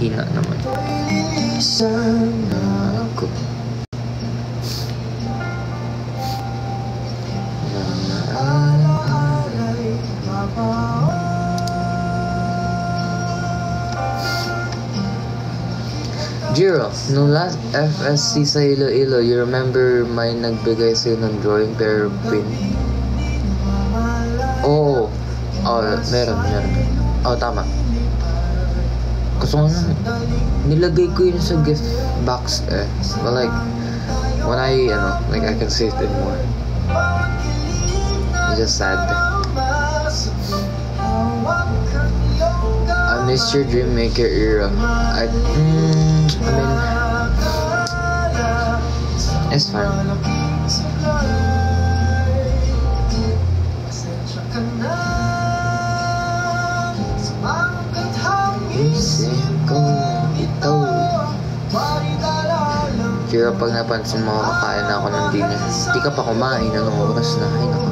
hina naman. Sana ako Jiro, nung last FSC sa Iloilo, you remember may nagbigay sa'yo ng drawing pair pin? Oo. Meron. Tama. Gusto ko nilagay ko yun sa gift box eh. But like, when I can see it anymore. It's just sad. I miss your Dream Maker era. I mean, it's fine. Kira pag napansin mo kakain ako ng dinner, di ka pa kumain, anong oras na? Ay naku.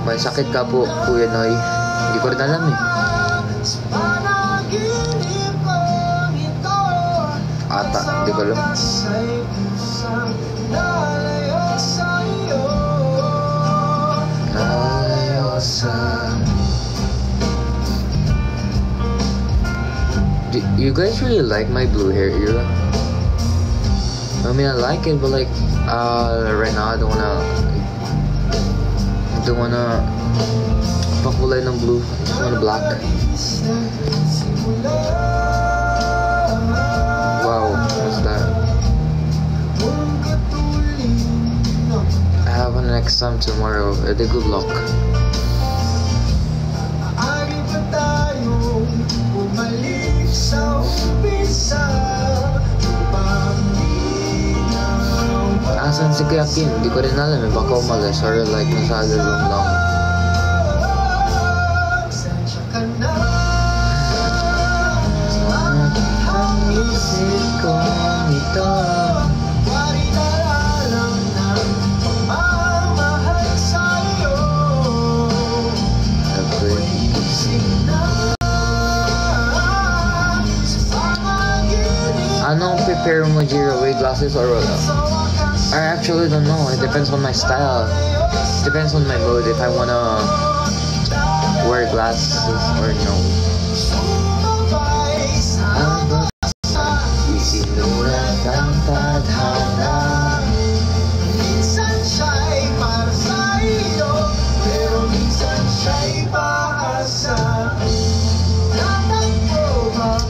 May sakit ka po, Kuya Noy. Hindi ko rin alam eh. Ata, hindi ko alam. You guys really like my blue hair era? I mean, I like it, but like, right now I don't wanna pakulay ng blue. I just wanna black. Wow, what's that? I have an exam tomorrow. Good luck. Asan si Kuya Kim? Hindi ko rin alam eh. Baka umalis or like nasa other room lang. Anong prepare mo, Jiro? With glasses or what? I actually don't know. It depends on my style. It depends on my mood if I wanna wear glasses or no.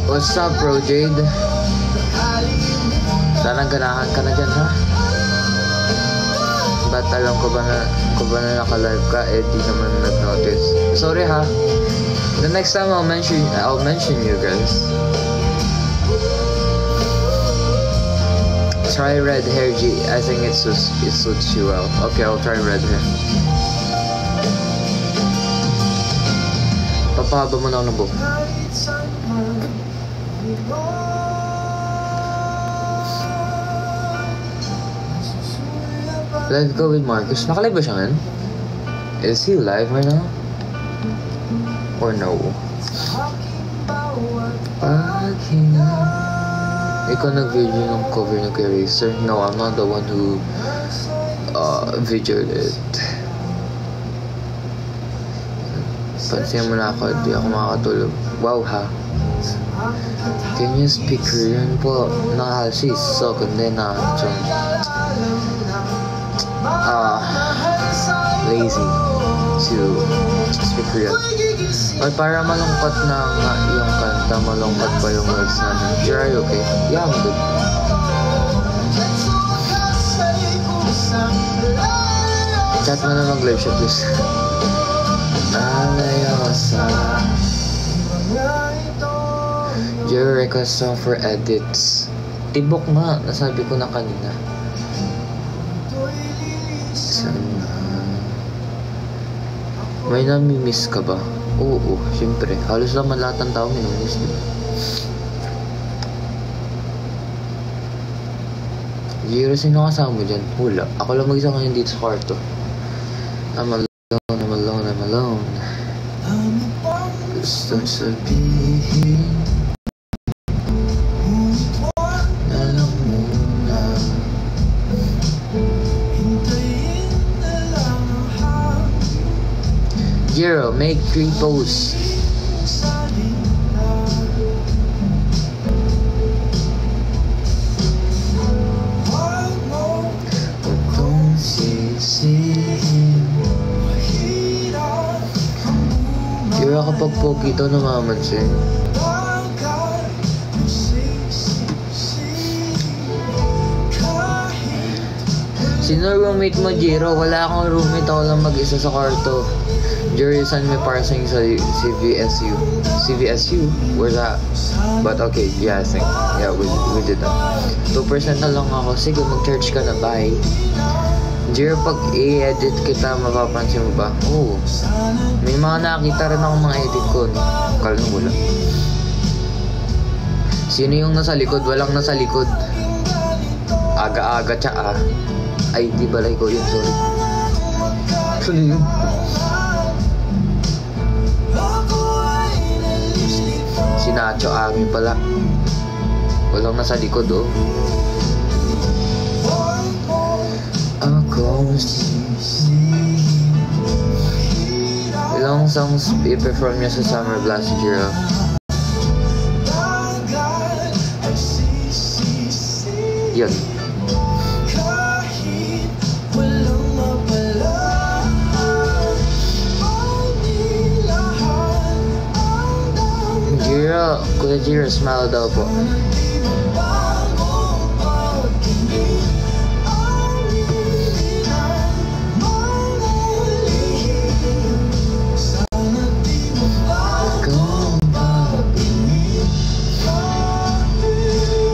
What's up, bro, Jade? Sana ganahan ka na dyan, ha? Ba't alam ko ba na naka-live ka? Eh, di naman nag-notice. Sorry, ha? The next time I'll mention you guys. Try red hair, G. I think it suits you well. Okay, I'll try red hair. Papahaba mo na ako ng buhok. Live go with Marcus. Naka-live ba siya ngayon? Is he live right now? Or no? Ikaw nag-video ng cover ng Eraser? No, I'm not the one who videoed it. Pansin mo na ako, di ako makakatulog. Wow, ha? Can you speak Korean po? Nakahal siya so kundi na lazy to speak Korean. Ay, para malungkot na nga yung kanta, malungkot pa yung words namin. Are you okay? Yeah, I'm good. Chat mo na mag-live siya, please. Your request song for edits. Tibok nga, nasabi ko na kanina. May nami-miss ka ba? Oo, syempre. Halos naman lahat ng tao minimiss, diba? Jiro, sino kasama mo dyan? Hula. Ako lang mag-isa ngayon dito sa kwarto. I'm alone. Gusto sabihin Jiro, make 3 posts. Jiro, kapag pogi ito namamansin. Sino roommate mo, Jiro? Wala akong roommate, ako lang mag-isa sa kwarto. Jiro, send me parsing sa CVSU. CVSU? Where's that? But okay, yeah, I think. Yeah, we did that. 2% na lang ako. Sige, mag-charge ka na. Bye. Jiro, pag i-edit kita, mapapansin mo ba? Oo. May mga nakakita rin ako mga edit ko. No? Kala nung wala. Sino yung nasa likod? Walang nasa likod. Aga-aga tsa Ay, di balay ko yun, sorry. Sino yun? Si Nacho Ami pala. Walang nasa likod, oh. Ilang songs i-perform niya sa Summer Blast, Jiro? Yun. Jiro, Kuya Jiro, smile daw po.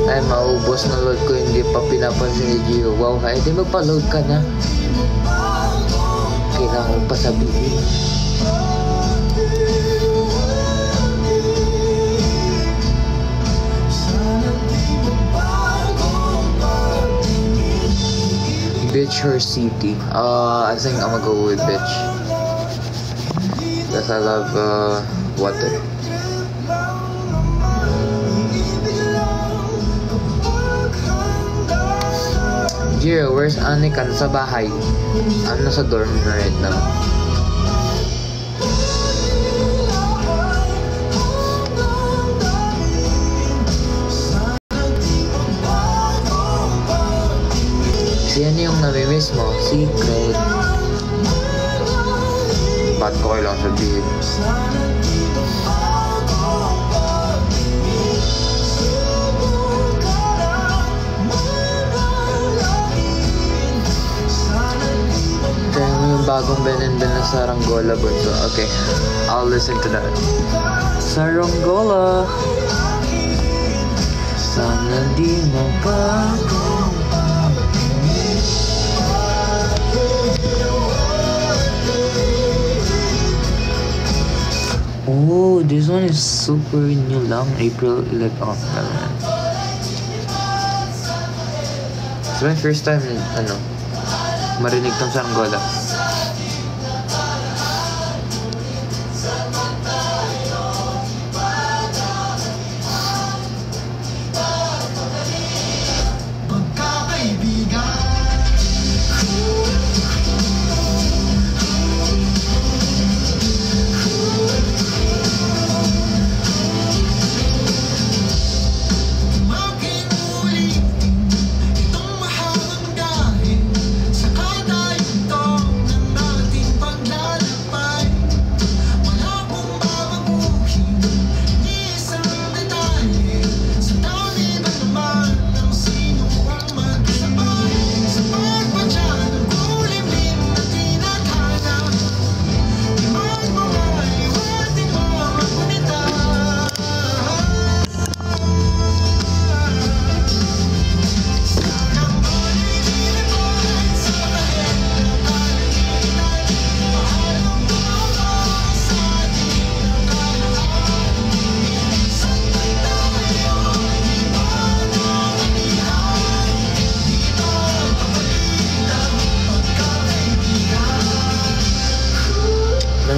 Ay, maubos na load ko, hindi pa pinapansin ni Jiro. Wow, ay di magpa-load ka na. Kailangan pa sabihin. Beach or city? I think I'm gonna go with beach. Because I love water. Jiro, where's Anikan? Sa bahay. I'm nasa dorm right now. Yan yung namimiss mo, secret. Ba't ko kailangan sabihin? Kaya mo yung bagong Ben and Ben na Saranggola, bunso. Okay, I'll listen to that. Saranggola, sana di mo bago. Oh, this one is super new lang. April 11. Oh, never mind. It's my first time, marinig tong Saranggola.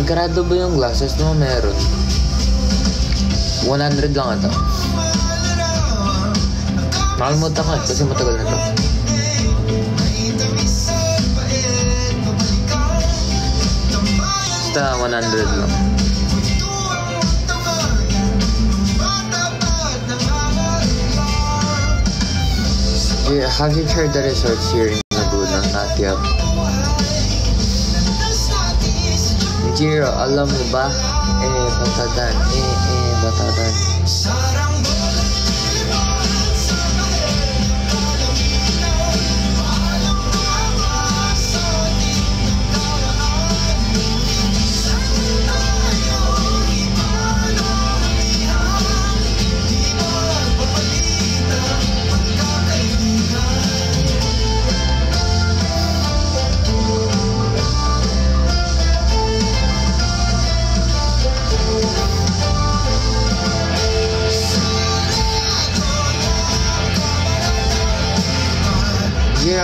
Karado ba yung glasses mo? Meron. 100 lang ito. Nakalimutan ko kasi matagal na ito. basta 100 lang. Yeah, have you tried the resorts here in Laguna? Not yet. Jiro, alam mo ba? Batadan. Batadan.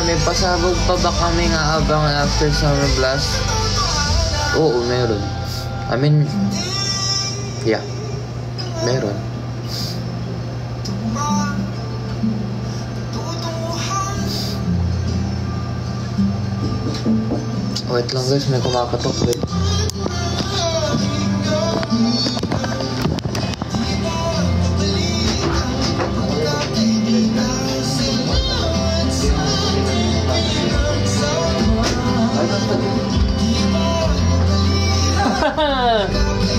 May pasabog pa ba kami nga abang after Summer Blast? Oo, meron. I mean, yeah, meron. Wait lang guys, may kumakatok. Wait.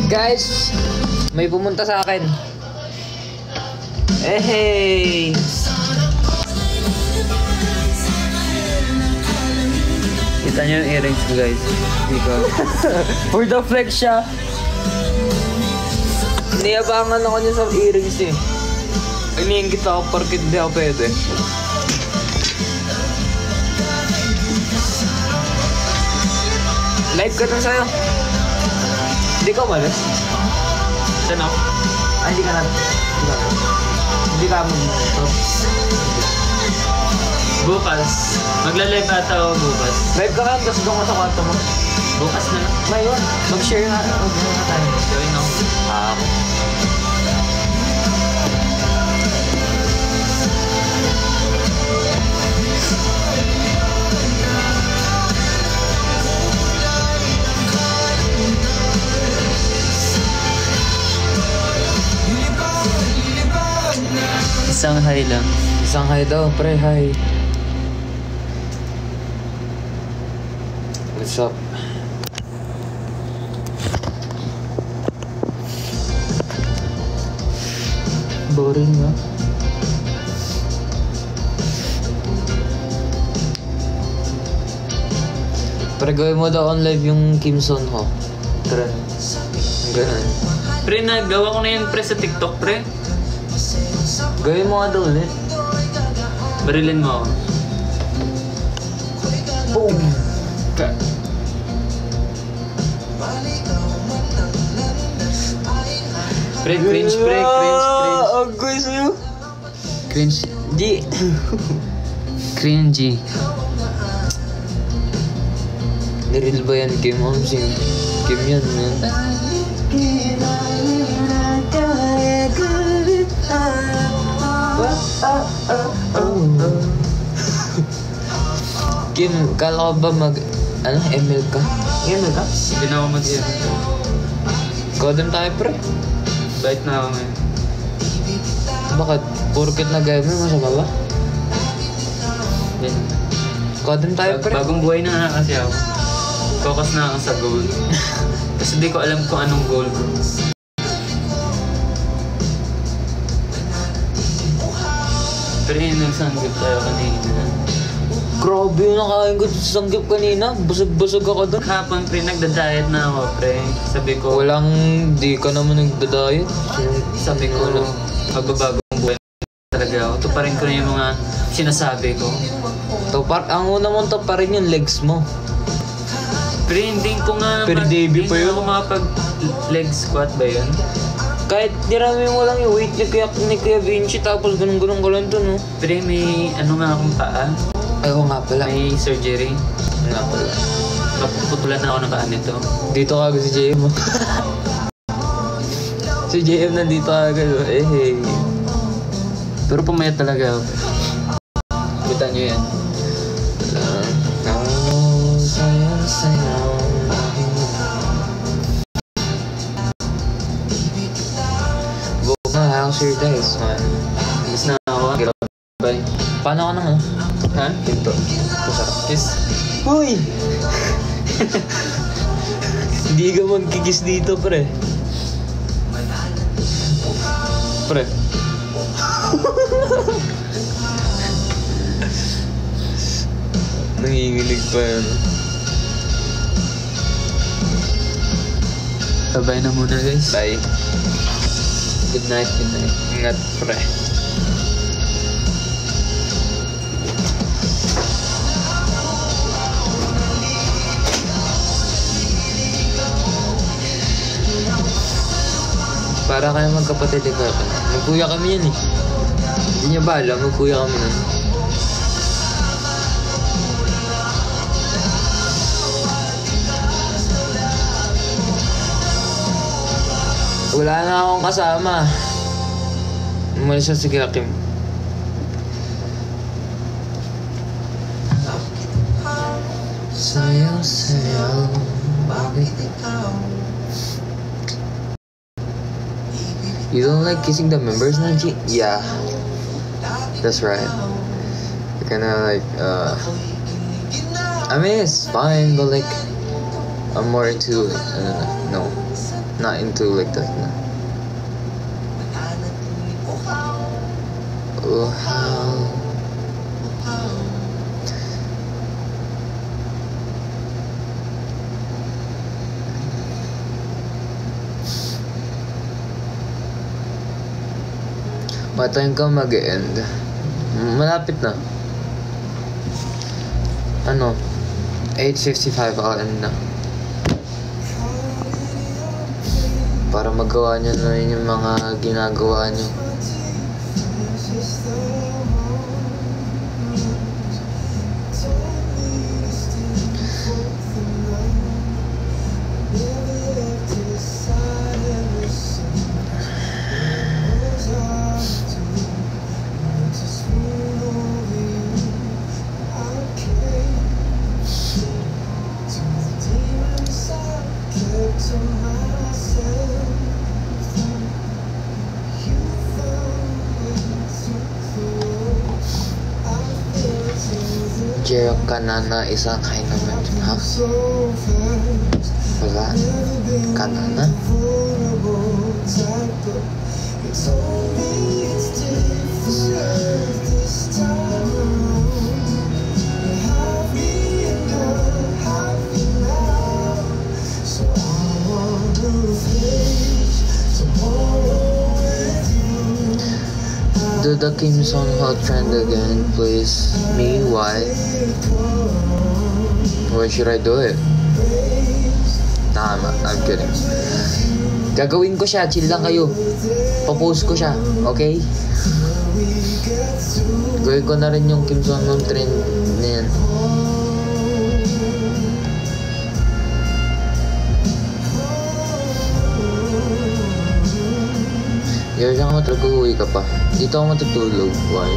Guys, may pumunta sa akin. Hey! Kita niyo yung earrings ko guys. Dito. For the flex siya. Niyabangan ako niya sa earrings eh. Iniingit ako porque hindi ako pwede. Live ka na sa'yo. Hindi ka umalis? Saan ako? Ay, hindi ka na. Hindi ka mag-stop. Bukas. Magla-live ata ako bukas. Live ka lang, tapos doon ka sa kwarto mo. Bukas na lang. Ngayon, mag-share nga. Mag-share nga tayo. Join ako. Ako. Isang hi lang. Isang hi daw, pre, hi. What's up? Boring nga. Pre, gawin mo daw on live yung Kim Son Ho. Tara. Ganun. Pre, nagawa ko na yun pre sa TikTok pre. Gawin mo nga daw ulit. Barilin mo ako. Boom! Pre, cringe pre, cringe. Ang guys mo. Cringe. Di. Cringy. Niril ba yan, Kim? Kim yan, man. Kim, kala ko ba ML ka? ML ka? Hindi na ako mag-end. Kodem tayo, pre. Bait na ako ngayon. Bakit? Porket nag-ML, masama ba? Yan. Kodem tayo, pre. Bagong buhay na kasi ako. Focus na ako sa goal. Kasi di ko alam kung anong goal ko. Pero yun, nagsanggip tayo kanina. Grabe yung nakain ko sa sanggip kanina. Busog-busog ako doon. Kapag pre, nagda-diet na ako pre. Sabi ko, Di ka naman nagda-diet. sabi ko, magbabagong buhay talaga ako. Tuparin ko na yung mga sinasabi ko. Ang una mong to pa rin yung legs mo. Pero hindi ko nga Per Davey pa yun. Hindi ako makapag leg squat ba yun? Kahit nirami mo lang yung weight ni Kuya Vinci tapos ganun-ganun ko lang to, no? Pero may ano nga akong paa. Ay, oo nga pala. May surgery. Nga pala. Mapuputulan na ako ng paa nito. Dito ka agad si JM mo. Si JM nandito agad. Hey. Pero pumayat talaga ako. Butan nyo yan. Sayaw-sayaw. here, guys. Miss na ako. Bye. Paano ka nang Ha? Pinto. Masarap. Kiss. Hoy! Hindi ka magkikis dito, pre. Pre. Nanginginig pa yun. Bye na muna, guys. Bye. Good night, good night. Ingat, pre. Para kayo magkapatid ito. Magkuya kami yan eh. Hindi niyo ba alam? Magkuya kami nun. Wala na akong kasama. Umalis siya si Kim. Sayaw, sayaw, bakit ikaw? You don't like kissing the members, Nanji? Yeah. That's right. You're kinda like, I mean, it's fine, but like, I'm more into, no. Not into like that, no. Oh, how... What time ka mag-end? Malapit na. Ano? 8:55 ako end na. Para magawa nyo na rin yung mga ginagawa nyo. Jerok kanana isa kain naman. Ha? Wala. Kanana? Do the Kim Son Ho trend again, please? Me? Why? Why should I do it? Nah, I'm kidding. Gagawin ko siya, chill lang kayo. Papost ko siya, okay? Gawin ko na rin yung Kim Son Ho trend na yan. Kaya siya ka matulog, uwi ka pa. Dito ako matutulog. Why?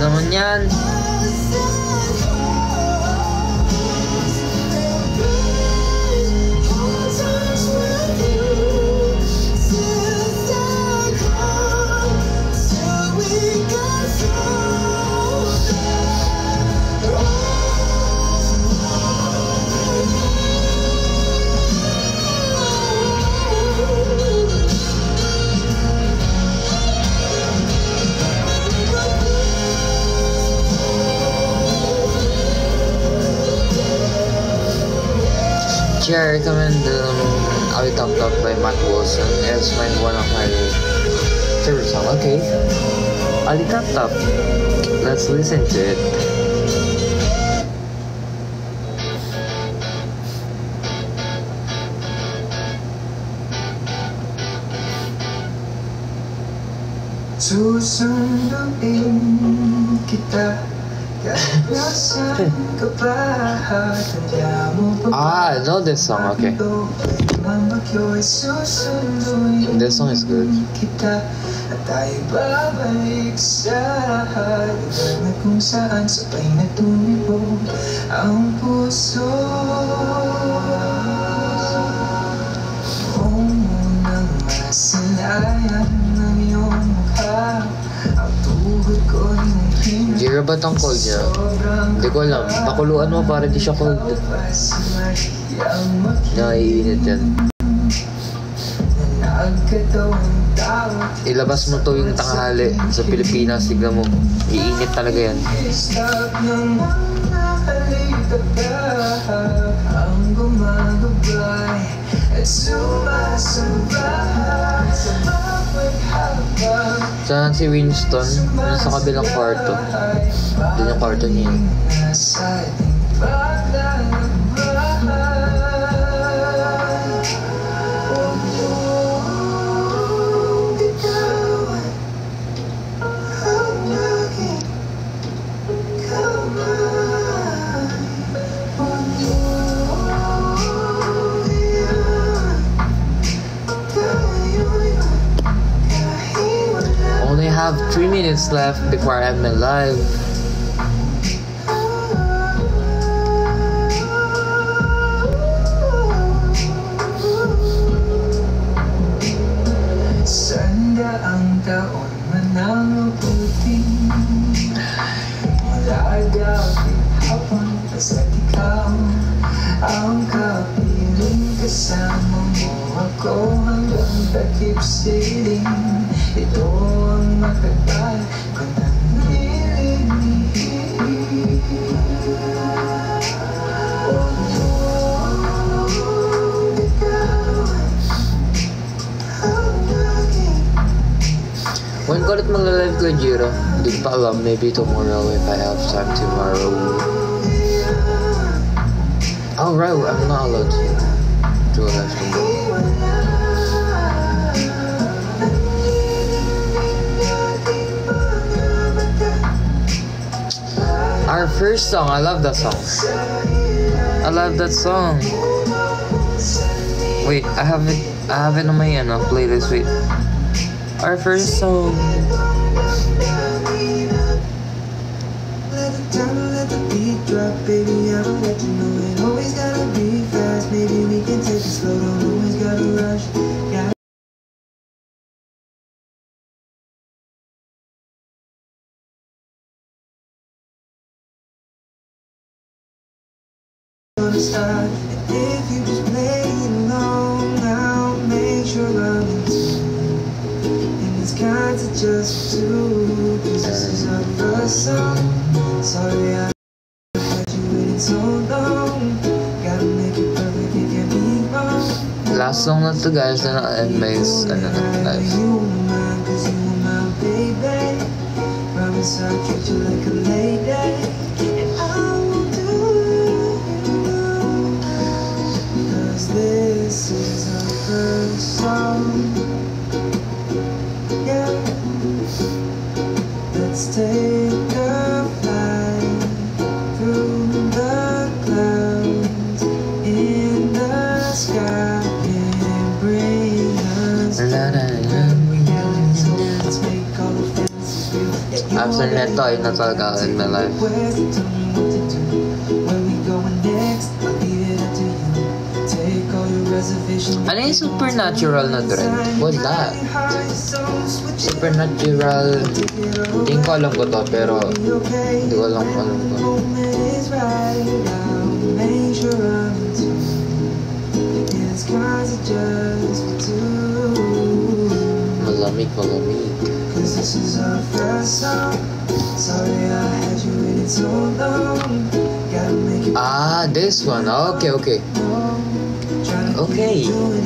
Naman yan. I recommend Ali Top Top by Matt Wilson. It's one of my favorite songs. Okay, Ali Top Top. Let's listen to it. Susunduin kita kahit nasan ka pa. Tanda mo pa Ah, I know this song, okay. This song is good. Kita at tayo babalik sa lugar na kung saan sabay na tumibog ang puso. Unang masalayan ng iyong mukha, ang tuhod ko'y nahina. Jira ba tong cold niya? Hindi ko alam. Pakuluan mo para di siya cold. Naiinit yan. Ilabas mo to yung tanghali sa Pilipinas, tignan mo. Iinit talaga yan. Saan si Winston? Nasa kabilang kwarto. Doon yung kwarto niya. Only have 3 minutes left before I end my live. Sanda ang taon manang puting wala dapit hapon basta't ikaw ang kapiling kasama mo ako hanggang takip siling. Ito ang matagal ko nang nililihin. When ko ulit magla-live ko, Jiro? Hindi pa alam. Maybe tomorrow if I have time tomorrow. Oh, right. I'm not allowed to do a live tomorrow. Our first song. I love that song. I love that song. Wait, I have it on my playlist. Wait. Our first song. Let the beat drop, baby, I will let you know it always gotta be fast. Maybe we can take it slow, don't always gotta rush. Gonna start, and if you just play along, I'll make sure I'm in tune. And these kinds are just for two, 'cause this is our first song. Sorry I had you waiting so long. Gotta make it perfect, it can't be wrong. Last song na to, guys, na na-end my live. You were mine, 'cause you were my baby. Promise I'll treat you like a lady. And I will do you wrong, 'cause this is our first song. Yeah. Let's take a flight through the clouds in the sky and bring us let's make all the fancies real. After neto, ay na talaga in my life. Where's the tell me what to do? Where we going next? I'll leave it up to you. Take all your reservations. Ano yung supernatural na trend? What's that? Supernatural. Hindi ko alam ko to, pero hindi ko alam ko. Malamig. This is our first song. Sorry I had you waiting so long. Gotta make it Ah, this one. Okay. Okay.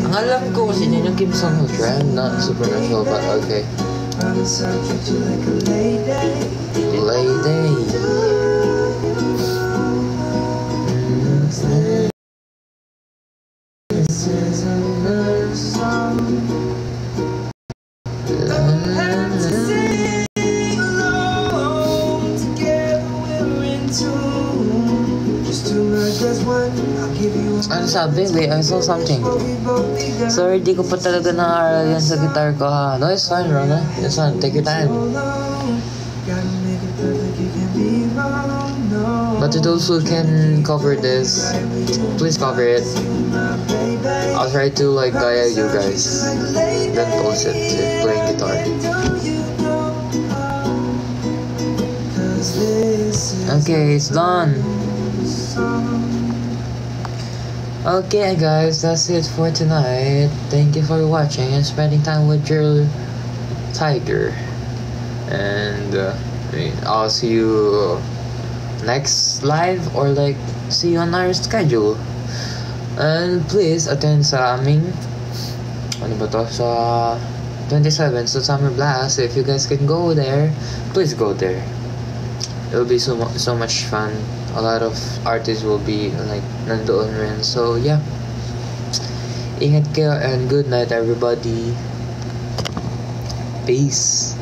Ang alam ko kasi yun yung Kim Song-ho trend, not supernatural, but okay. Promise I'll treat you like a lady. Lady. This is our first song. Ano sabi? Wait, I saw something. Sorry, di ko pa talaga naaral yan sa guitar ko ha. No, it's fine, Rona. It's fine. Take your time. But to those who can cover this, please cover it. I'll try to like guide you guys. Then post it to playing guitar. Okay, it's done. Okay guys, that's it for tonight. Thank you for watching and spending time with your tiger. And I'll see you next live or like see you on our schedule. And please attend sa aming ano ba to, sa 27 so Summer Blast. If you guys can go there, please go there. It'll be so much fun. A lot of artists will be like nandoon rin. So yeah, ingat kayo and good night everybody. Peace.